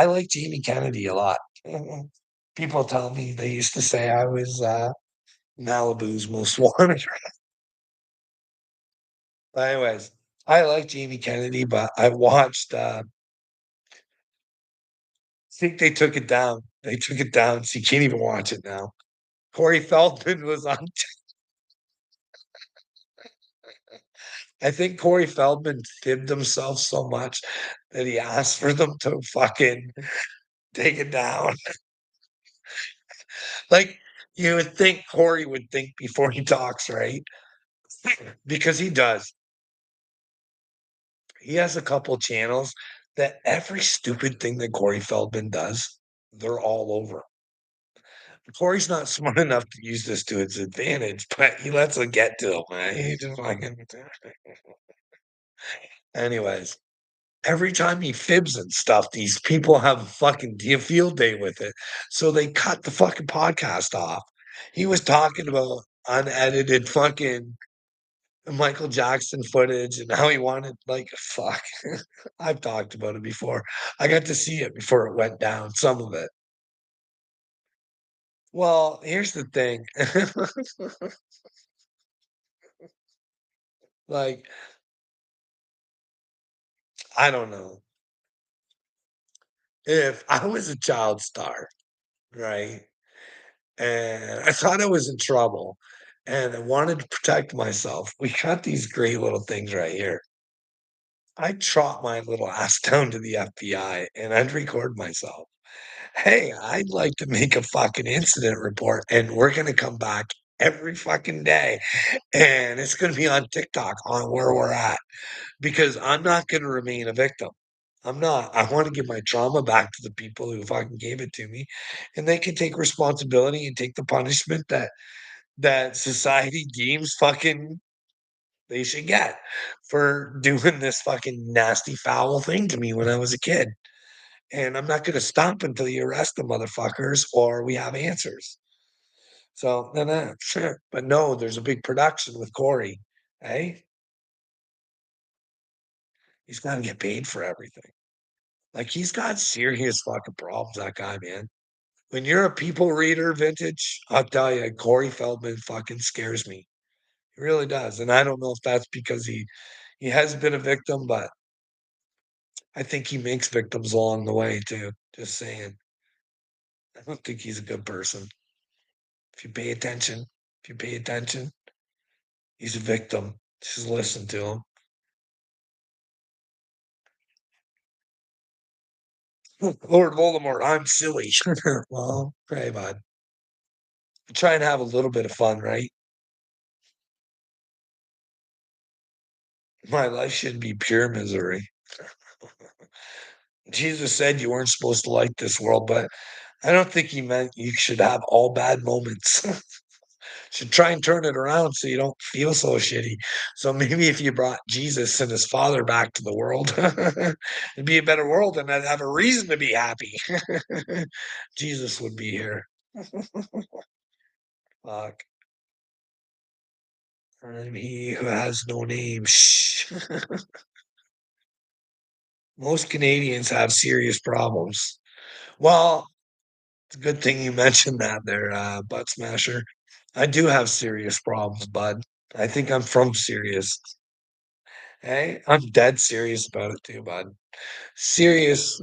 like Jamie Kennedy a lot. People tell me they used to say I was Malibu's most wanted. But anyways, I like Jamie Kennedy, but I watched I think they took it down. They took it down, so you can't even watch it now. Corey Feldman was on. I think Corey Feldman fibbed himself so much that he asked for them to fucking take it down. Like, you would think Corey would think before he talks, right? Because he does. He has a couple channels that every stupid thing that Corey Feldman does, they're all over. Corey's not smart enough to use this to his advantage, but he lets it get to him, man. He just fucking anyways. Every time he fibs and stuff, these people have a fucking field day with it. So they cut the fucking podcast off. He was talking about unedited fucking Michael Jackson footage and how he wanted, like, fuck. I've talked about it before. I got to see it before it went down, some of it. Well, here's the thing. Like, I don't know. If I was a child star, right? And I thought I was in trouble and I wanted to protect myself. We got these great little things right here. I'd trot my little ass down to the FBI and I'd record myself. Hey, I'd like to make a fucking incident report and we're going to come back every fucking day and it's going to be on TikTok on where we're at because I'm not going to remain a victim. I'm not. I want to give my trauma back to the people who fucking gave it to me and they can take responsibility and take the punishment that society deems fucking they should get for doing this fucking nasty foul thing to me when I was a kid. And I'm not gonna stop until you arrest the motherfuckers or we have answers. So no, no, sure. But no, there's a big production with Corey. Hey, he's gotta get paid for everything. Like he's got serious fucking problems, that guy, man. When you're a people reader vintage, I'll tell you, Corey Feldman fucking scares me. He really does. And I don't know if that's because he has been a victim, but I think he makes victims along the way too. Just saying. I don't think he's a good person. If you pay attention, if you pay attention, he's a victim. Just listen to him. Lord Voldemort, I'm silly. Well, hey, bud. Try and have a little bit of fun, right? My life should be pure misery. Jesus said you weren't supposed to like this world, but I don't think he meant you should have all bad moments. Should try and turn it around so you don't feel so shitty. So maybe if you brought Jesus and his father back to the world, it'd be a better world and I'd have a reason to be happy. Jesus would be here. Fuck. I'm he who has no name. Shh. Most Canadians have serious problems. Well, it's a good thing you mentioned that there, butt smasher. I do have serious problems, bud. I think I'm from serious. Hey, I'm dead serious about it too, bud. Serious.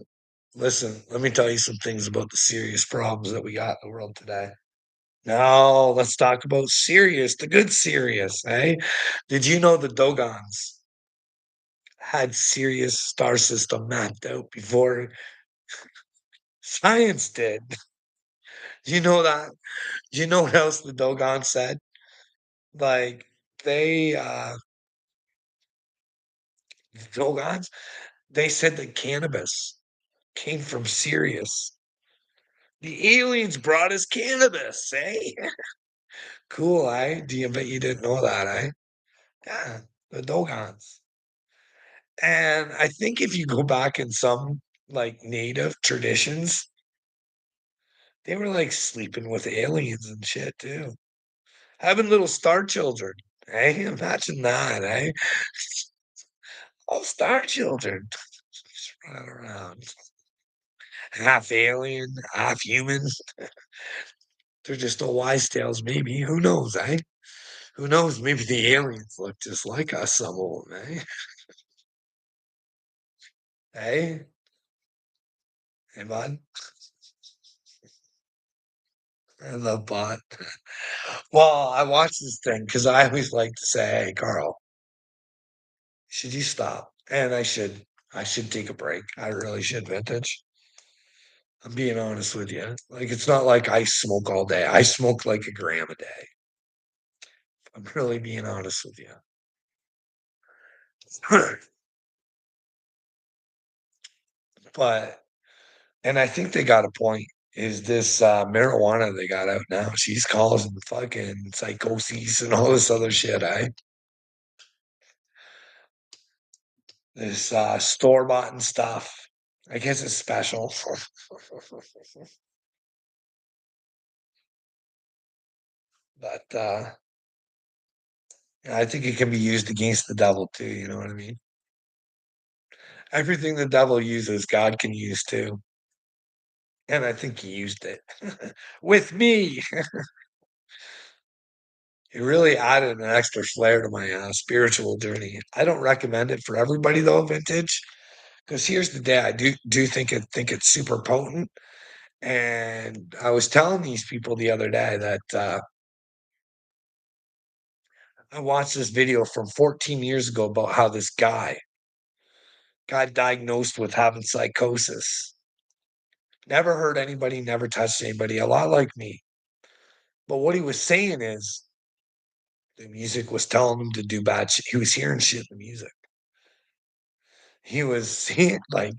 Listen, let me tell you some things about the serious problems that we got in the world today. Now, let's talk about serious, the good serious, eh? Did you know the Dogons had Sirius star system mapped out before science did? Do you know that? Do you know what else the Dogons said? Like they the Dogons, they said that cannabis came from Sirius. The aliens brought us cannabis, eh? Cool, eh? Do you bet you didn't know that, eh? Yeah, the Dogons. And I think if you go back in some like native traditions, they were like sleeping with aliens and shit too. Having little star children. Hey, imagine that, eh? Oh, star children. running around, half alien, half human. They're just old wise tales, maybe. Who knows, eh? Who knows? Maybe the aliens look just like us, some of them, eh? Hey, hey, bud. I love bot. Well, I watched this thing because I always like to say, "Hey, Carl, should you stop?" And I should take a break. I really should, vintage. I'm being honest with you. Like, it's not like I smoke all day. I smoke like a gram a day. I'm really being honest with you. But and I think they got a point. Is this marijuana they got out now? She's causing fucking psychoses and all this other shit, eh? This store bought and stuff. I guess it's special. But I think it can be used against the devil too, you know what I mean? Everything the devil uses, God can use too. And I think he used it with me. It really added an extra flair to my spiritual journey. I don't recommend it for everybody though, vintage. Because here's the day, I do think it's super potent. And I was telling these people the other day that I watched this video from 14 years ago about how this guy got diagnosed with having psychosis. Never hurt anybody, never touched anybody, a lot like me. But what he was saying is the music was telling him to do bad shit. He was hearing shit in the music. He was seeing like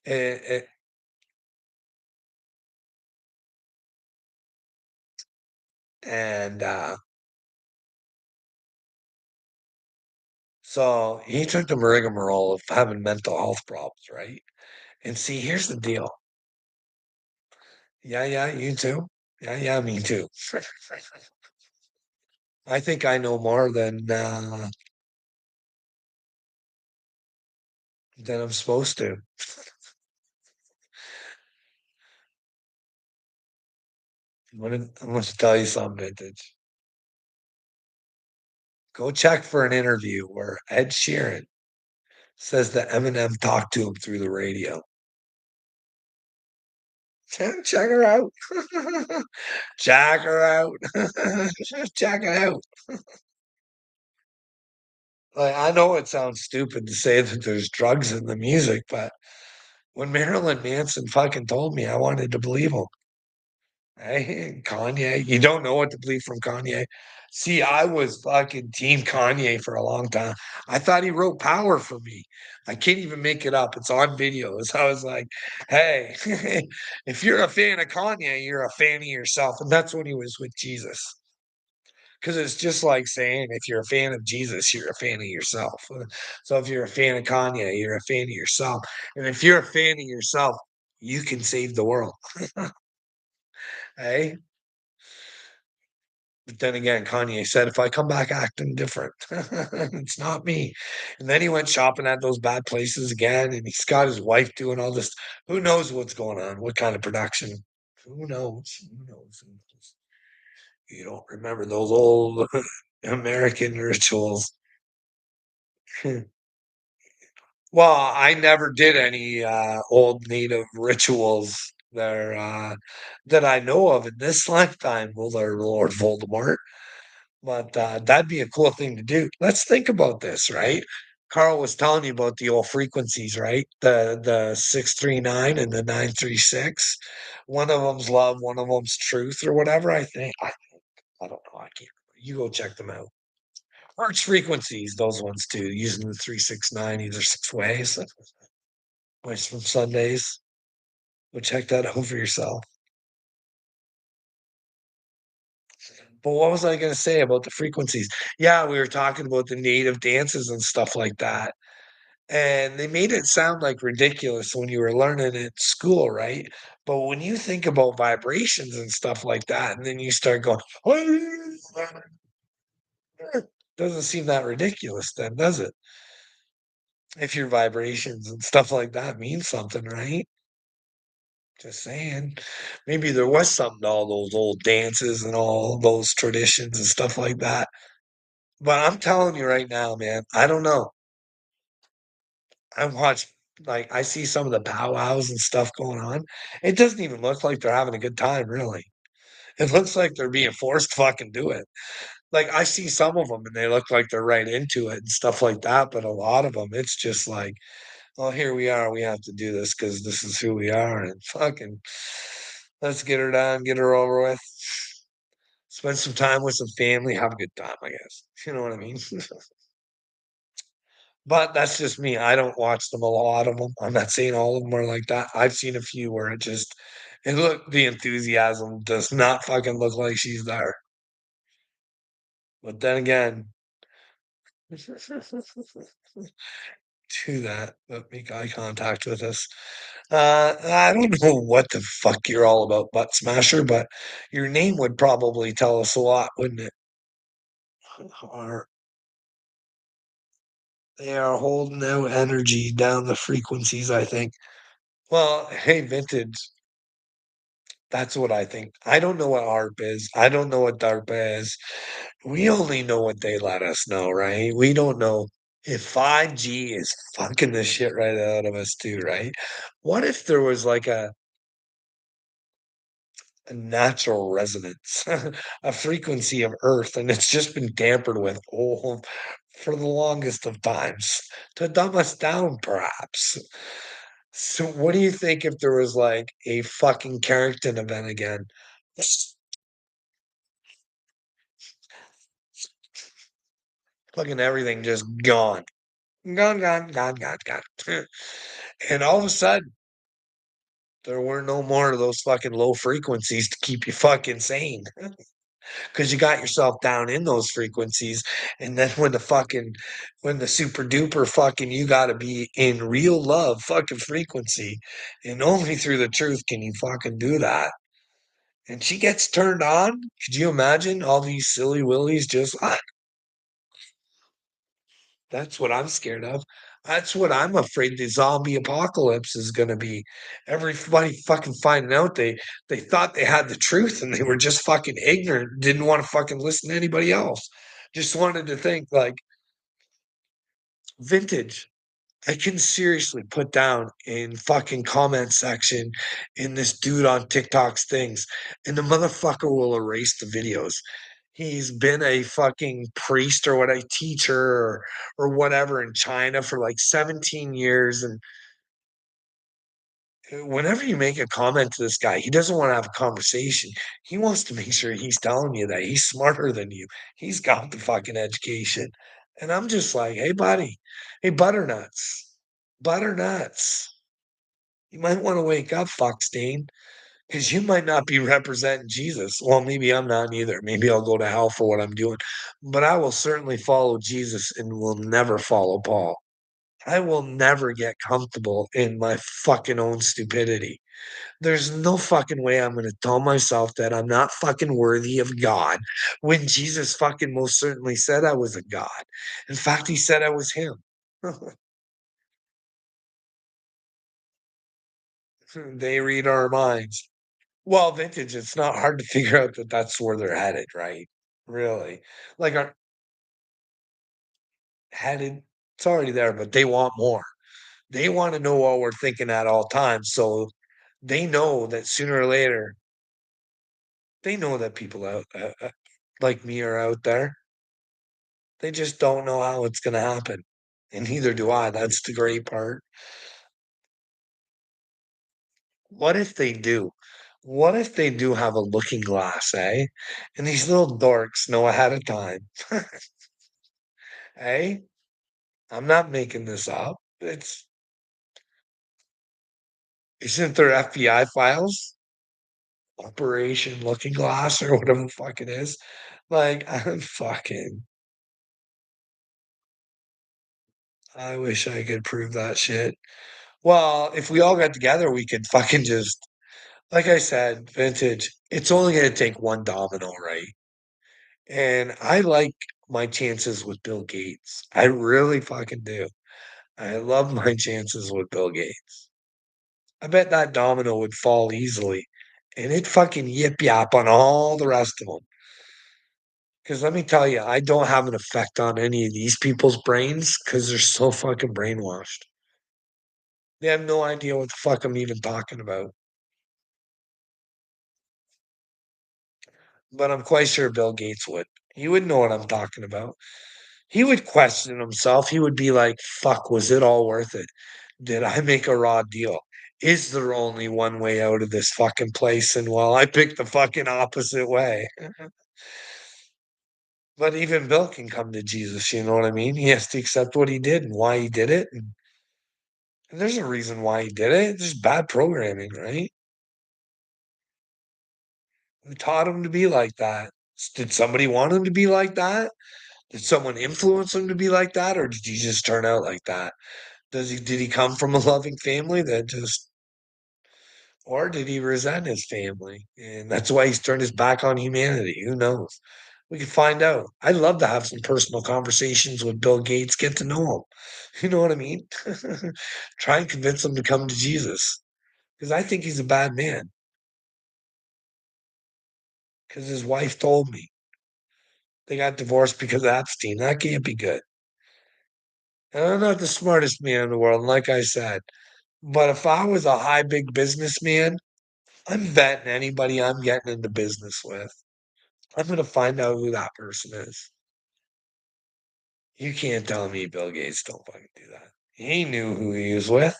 it, and so he took the rigmarole of having mental health problems, right? And see, here's the deal. Yeah, yeah, you too. Yeah, yeah, me too. I think I know more than I'm supposed to. I'm gonna tell you something, vintage. Go check for an interview where Ed Sheeran says that Eminem talked to him through the radio. Check her out. Check her out. Check it out. Like, I know it sounds stupid to say that there's drugs in the music, but when Marilyn Manson fucking told me, I wanted to believe him. Hey, Kanye, you don't know what to believe from Kanye. See, I was fucking team Kanye for a long time. I thought he wrote Power for me. I can't even make it up. It's on videos. I was like, hey, if you're a fan of Kanye, you're a fan of yourself. And that's when he was with Jesus. Because it's just like saying if you're a fan of Jesus, you're a fan of yourself. So if you're a fan of Kanye, you're a fan of yourself. And if you're a fan of yourself, you can save the world. Hey? But then again, Kanye said, if I come back acting different, it's not me. And then he went shopping at those bad places again, and he's got his wife doing all this. Who knows what's going on? What kind of production? Who knows? Who knows? Who knows? You don't remember those old American rituals. Well, I never did any old native rituals there that I know of in this lifetime, Lord Voldemort. But, that'd be a cool thing to do. Let's think about this, right? Carl was telling you about the old frequencies, right? The 639 and the 936. One of them's love, one of them's truth or whatever, I think. I don't know, I can't remember. You go check them out. Arch frequencies, those ones too, using the 369 either 6 ways. Voice from Sundays. Go check that out for yourself. But what was I gonna say about the frequencies? Yeah, we were talking about the native dances and stuff like that. And they made it sound like ridiculous when you were learning at school, right? But when you think about vibrations and stuff like that, and then you start going, doesn't seem that ridiculous then, does it? if your vibrations and stuff like that mean something, right? Just saying. Maybe there was something to all those old dances and all those traditions and stuff like that. But I'm telling you right now, man, I don't know. I watch like I see some of the powwows and stuff going on. It doesn't even look like they're having a good time, really. It looks like they're being forced to fucking do it. Like I see some of them and they look like they're right into it and stuff like that, but a lot of them, it's just like, "Oh, here we are. We have to do this because this is who we are, and fucking let's get her done, get her over with, spend some time with some family, have a good time, I guess." You know what I mean? But that's just me. I don't watch them, a lot of them. I'm not saying all of them are like that. I've seen a few where the enthusiasm does not fucking look like she's there. But then again, to that, but make eye contact with us. I don't know what the fuck you're all about, Butt Smasher, but your name would probably tell us a lot, wouldn't it? Are they are holding out energy down the frequencies, I think. Well, hey, Vintage, that's what I think. I don't know what ARP is. I don't know what DARPA is. We only know what they let us know, right? We don't know if 5G is fucking the shit right out of us too, right? What if there was like a natural resonance, a frequency of Earth, and it's just been tampered with for the longest of times to dumb us down, perhaps. So, what do you think if there was like a fucking Carrington event again? Fucking everything just gone. Gone, gone, gone, gone, gone. And all of a sudden, there were no more of those fucking low frequencies to keep you fucking sane. Because you got yourself down in those frequencies. And then when the super duper fucking, you got to be in real love fucking frequency. And only through the truth can you fucking do that. And she gets turned on. Could you imagine all these silly willies just, that's what I'm scared of. That's what I'm afraid the zombie apocalypse is going to be. Everybody fucking finding out they thought they had the truth and they were just fucking ignorant, didn't want to fucking listen to anybody else. Just wanted to think like vintage. I can seriously put down in fucking comment section in this dude on TikTok's things, and the motherfucker will erase the videos. He's been a fucking priest or what a teacher or whatever in China for like 17 years. And whenever you make a comment to this guy, he doesn't want to have a conversation. He wants to make sure he's telling you that he's smarter than you. He's got the fucking education. And I'm just like, hey, buddy, hey, butternuts, butternuts. You might want to wake up, Foxstein, because you might not be representing Jesus. Well, maybe I'm not either. Maybe I'll go to hell for what I'm doing, but I will certainly follow Jesus and will never follow Paul. I will never get comfortable in my fucking own stupidity. There's no fucking way I'm going to tell myself that I'm not fucking worthy of God when Jesus fucking most certainly said I was a God. In fact, he said I was him. They read our minds. Well, vintage, it's not hard to figure out that that's where they're headed, right? Really. Like, are headed, it's already there, but they want more. They want to know what we're thinking at all times. So they know that sooner or later, they know that people like me are out there. They just don't know how it's going to happen. And neither do I. That's the great part. What if they do? What if they do have a looking glass, eh? And these little dorks know ahead of time. Eh? I'm not making this up. Isn't there FBI files? Operation Looking Glass or whatever the fuck it is. Like, I wish I could prove that shit. Well, if we all got together, we could fucking just, like I said, vintage, it's only going to take one domino, right? And I like my chances with Bill Gates. I really fucking do. I love my chances with Bill Gates. I bet that domino would fall easily, and it fucking yip yap on all the rest of them. Because let me tell you, I don't have an effect on any of these people's brains because they're so fucking brainwashed. They have no idea what the fuck I'm even talking about. But I'm quite sure Bill Gates would. He would know what I'm talking about. He would question himself. He would be like, fuck, was it all worth it? Did I make a raw deal? Is there only one way out of this fucking place? And well, I picked the fucking opposite way. But even Bill can come to Jesus, you know what I mean? He has to accept what he did and why he did it. And there's a reason why he did it. It's just bad programming, right? Who taught him to be like that? Did somebody want him to be like that? Did someone influence him to be like that? Or did he just turn out like that? Did he come from a loving family that just or did he resent his family? And that's why he's turned his back on humanity. Who knows? We can find out. I'd love to have some personal conversations with Bill Gates, get to know him. You know what I mean? Try and convince him to come to Jesus. Because I think he's a bad man. Because his wife told me they got divorced because of Epstein. That can't be good. And I'm not the smartest man in the world, like I said. But if I was a high big businessman, I'm vetting anybody I'm getting into business with. I'm gonna find out who that person is. You can't tell me Bill Gates don't fucking do that. He knew who he was with.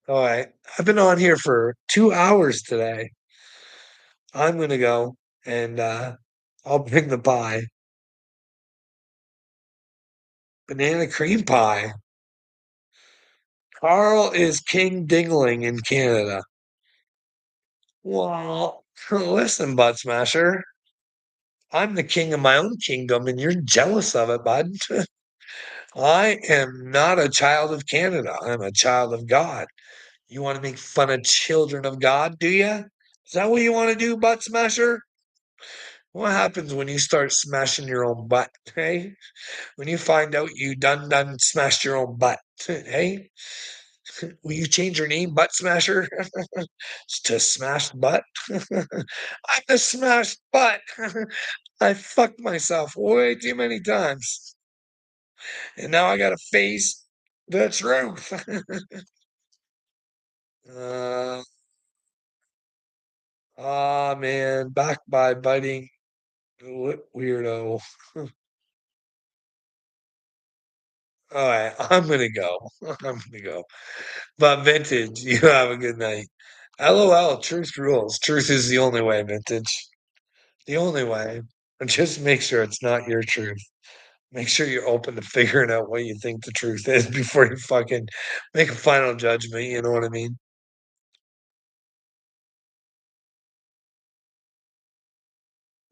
All right. I've been on here for 2 hours today. I'm gonna go and I'll bring the pie. Banana cream pie. Carl is King Dingling in Canada. Well, listen, butt smasher. I'm the king of my own kingdom, and you're jealous of it, bud. I am not a child of Canada. I'm a child of God. You want to make fun of children of God, do you? Is that what you want to do, butt smasher? What happens when you start smashing your own butt, hey? When you find out you done smashed your own butt, hey? Will you change your name, butt smasher, to smashed butt? I'm the smashed butt. I fucked myself way too many times, and now I got to face the truth. uh, man, back by biting weirdo. All right, I'm gonna go. I'm gonna go. But vintage, you have a good night. LOL, truth rules. Truth is the only way, vintage. The only way. And just make sure it's not your truth. Make sure you're open to figuring out what you think the truth is before you fucking make a final judgment. You know what I mean?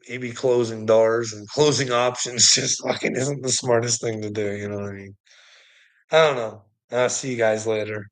Maybe closing doors and closing options just fucking isn't the smartest thing to do. You know what I mean? I don't know. I'll see you guys later.